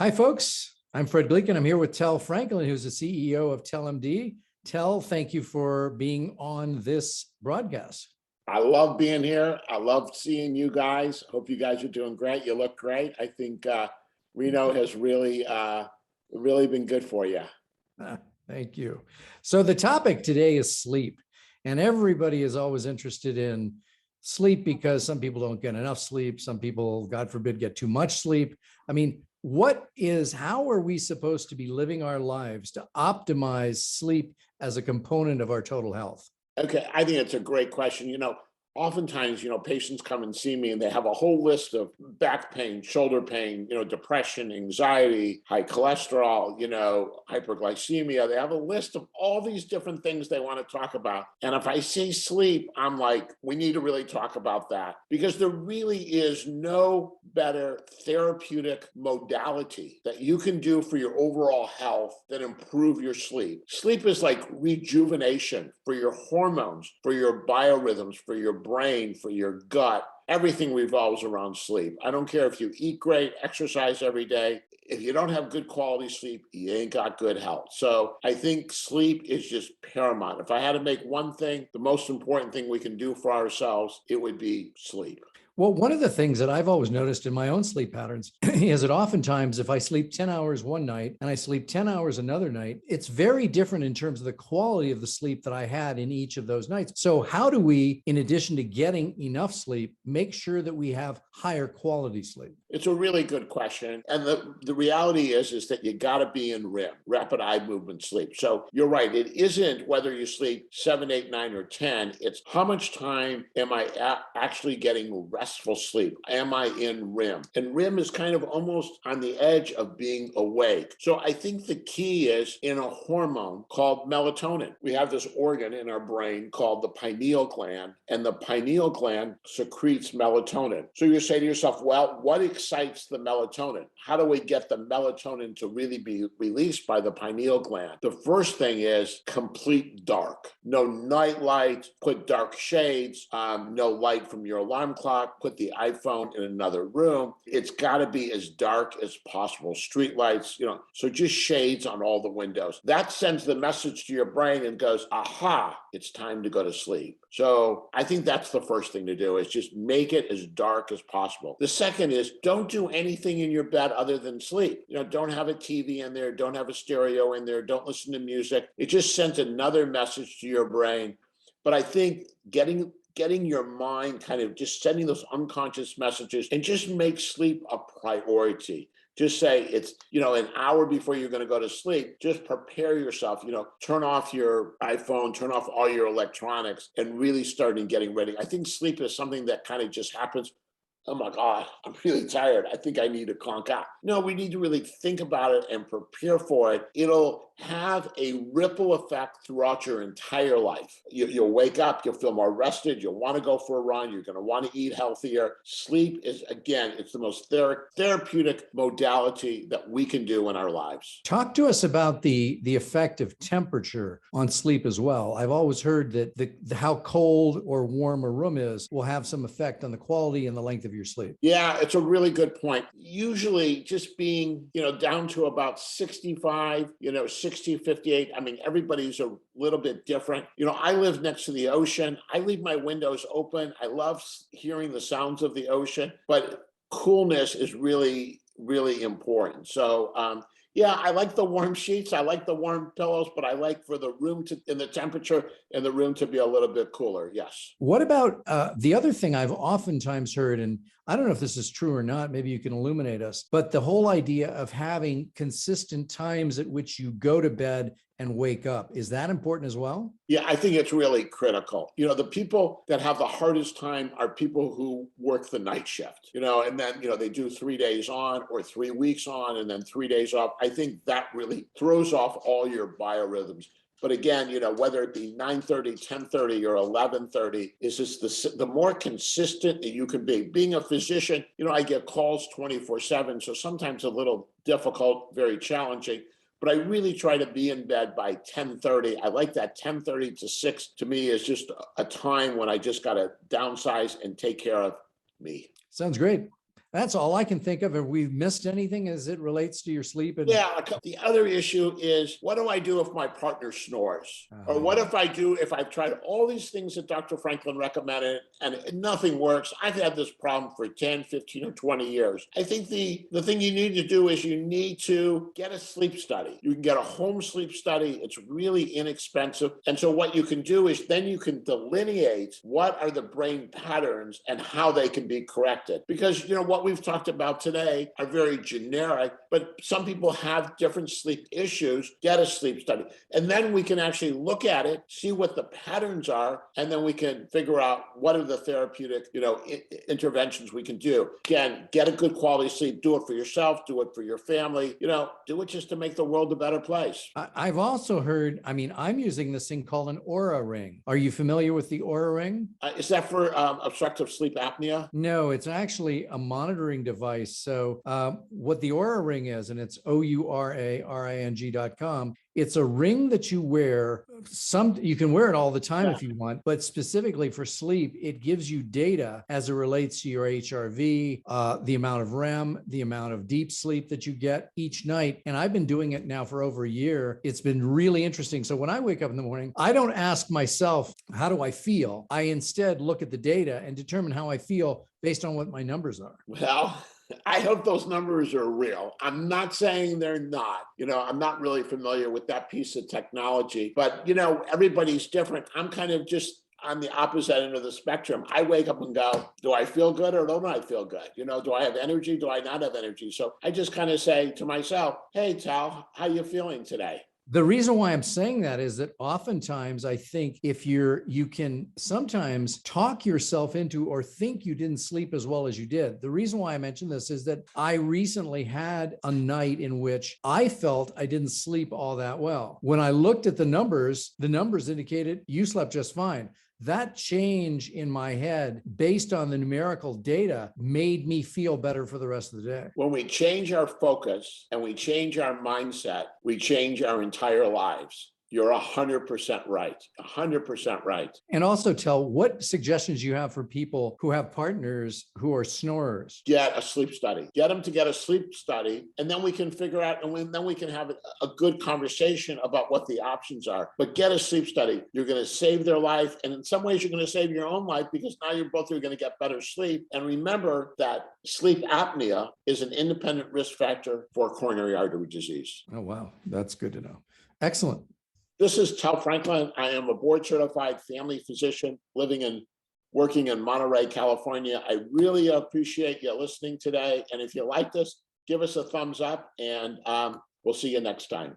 Hi, folks. I'm Fred Gleakin. I'm here with Tel Franklin, who's the CEO of TelMD. Tel, thank you for being on this broadcast. I love being here. I love seeing you guys. Hope you guys are doing great. You look great. I think Reno has really been good for you. Thank you. So the topic today is sleep, and everybody is always interested in sleep because some people don't get enough sleep. Some people, God forbid, get too much sleep. I mean, how are we supposed to be living our lives to optimize sleep as a component of our total health? Okay, I think it's a great question. Oftentimes, patients come and see me and they have a whole list of back pain, shoulder pain, depression, anxiety, high cholesterol, hyperglycemia. They have a list of all these different things they want to talk about. And if I say sleep, I'm like, we need to really talk about that because there really is no better therapeutic modality that you can do for your overall health than improve your sleep. Sleep is like rejuvenation for your hormones, for your biorhythms, for your brain, for your gut. Everything revolves around sleep. I don't care if you eat great, exercise every day. If you don't have good quality sleep, you ain't got good health. So I think sleep is just paramount. If I had to make one thing, the most important thing we can do for ourselves, it would be sleep. Well, one of the things that I've always noticed in my own sleep patterns is that oftentimes if I sleep 10 hours one night and I sleep 10 hours another night, it's very different in terms of the quality of the sleep that I had in each of those nights. So how do we, in addition to getting enough sleep, make sure that we have higher quality sleep? It's a really good question. And the reality is that you got to be in REM, rapid eye movement sleep. So you're right. It isn't whether you sleep 7, 8, 9, or 10. It's how much time am I actually getting restful sleep? Am I in REM? And REM is kind of almost on the edge of being awake. So I think the key is in a hormone called melatonin. We have this organ in our brain called the pineal gland, and the pineal gland secretes melatonin. So you say to yourself, well, what excites the melatonin? How do we get the melatonin to really be released by the pineal gland? The first thing is complete dark. No night light, put dark shades, no light from your alarm clock, put the iPhone in another room. It's got to be as dark as possible. Street lights, so just shades on all the windows. That sends the message to your brain and goes, aha, it's time to go to sleep. So I think that's the first thing to do is just make it as dark as possible. The second is don't do anything in your bed other than sleep. Don't have a TV in there, don't have a stereo in there, don't listen to music. It just sends another message to your brain. But I think getting your mind kind of just sending those unconscious messages and just make sleep a priority. Just say it's, an hour before you're going to go to sleep, just prepare yourself, turn off your iPhone, turn off all your electronics and really starting getting ready. I think sleep is something that kind of just happens. Oh my God, I'm really tired. I think I need to conk out. No, we need to really think about it and prepare for it. It'll have a ripple effect throughout your entire life. You'll wake up, you'll feel more rested, you'll want to go for a run, you're going to want to eat healthier. Sleep is, again, it's the most therapeutic modality that we can do in our lives. Talk to us about the effect of temperature on sleep as well. I've always heard that how cold or warm a room is will have some effect on the quality and the length of your sleep. Yeah, it's a really good point. Usually just being, down to about 65, 60, 58. I mean, everybody's a little bit different. I live next to the ocean. I leave my windows open. I love hearing the sounds of the ocean, but coolness is really, really important. So, yeah, I like the warm sheets. I like the warm pillows, but I like for the room in the temperature in the room to be a little bit cooler. Yes. What about the other thing I've oftentimes heard, and I don't know if this is true or not, maybe you can illuminate us, but the whole idea of having consistent times at which you go to bed and wake up, is that important as well? Yeah, I think it's really critical. The people that have the hardest time are people who work the night shift, and then, they do 3 days on or 3 weeks on and then 3 days off. I think that really throws off all your biorhythms. But again, whether it be 9:30, 10:30, or 11:30, is just the more consistent that you can be. Being a physician, I get calls 24/7, so sometimes a little difficult, very challenging. But I really try to be in bed by 10:30. I like that 10:30 to 6 to me is just a time when I just got to downsize and take care of me. Sounds great. That's all I can think of. Have we missed anything as it relates to your sleep? And Yeah, the other issue is, what do I do if my partner snores? Or what if I've tried all these things that Dr. Franklin recommended and nothing works? I've had this problem for 10, 15, or 20 years. I think the thing you need to do is you need to get a sleep study. You can get a home sleep study. It's really inexpensive. And so what you can do is then you can delineate what are the brain patterns and how they can be corrected. Because, what we've talked about today are very generic, but some people have different sleep issues. Get a sleep study. And then we can actually look at it, see what the patterns are, and then we can figure out what are the therapeutic, interventions we can do. Again, get a good quality sleep. Do it for yourself. Do it for your family. Do it just to make the world a better place. I've also heard, I'm using this thing called an Aura ring. Are you familiar with the Aura ring? Is that for obstructive sleep apnea? No, it's actually a monitoring device. So what the Aura ring is, and it's OURARING.com. It's a ring that you wear. You can wear it all the time if you want, but specifically for sleep, it gives you data as it relates to your HRV, the amount of REM, the amount of deep sleep that you get each night. And I've been doing it now for over a year. It's been really interesting. So when I wake up in the morning, I don't ask myself, how do I feel? I instead look at the data and determine how I feel based on what my numbers are. Well, I hope those numbers are real. I'm not saying they're not. I'm not really familiar with that piece of technology, but everybody's different. I'm kind of just on the opposite end of the spectrum. I wake up and go, do I feel good or don't I feel good? Do I have energy? Do I not have energy? So I just kind of say to myself, hey, Tal, how you feeling today? The reason why I'm saying that is that oftentimes I think if you can sometimes talk yourself into or think you didn't sleep as well as you did. The reason why I mention this is that I recently had a night in which I felt I didn't sleep all that well. When I looked at the numbers indicated you slept just fine. That change in my head based on the numerical data made me feel better for the rest of the day. When we change our focus and we change our mindset, we change our entire lives. You're 100% right. 100% right. And also, Tel, what suggestions you have for people who have partners who are snorers? Get a sleep study. Get them to get a sleep study, and then we can figure out, and then we can have a good conversation about what the options are. But get a sleep study. You're going to save their life, and in some ways, you're going to save your own life because now you're both going to get better sleep. And remember that sleep apnea is an independent risk factor for coronary artery disease. Oh, wow. That's good to know. Excellent. This is Tal Franklin. I am a board-certified family physician living and working in Monterey, California. I really appreciate you listening today. And if you like this, give us a thumbs up, and we'll see you next time.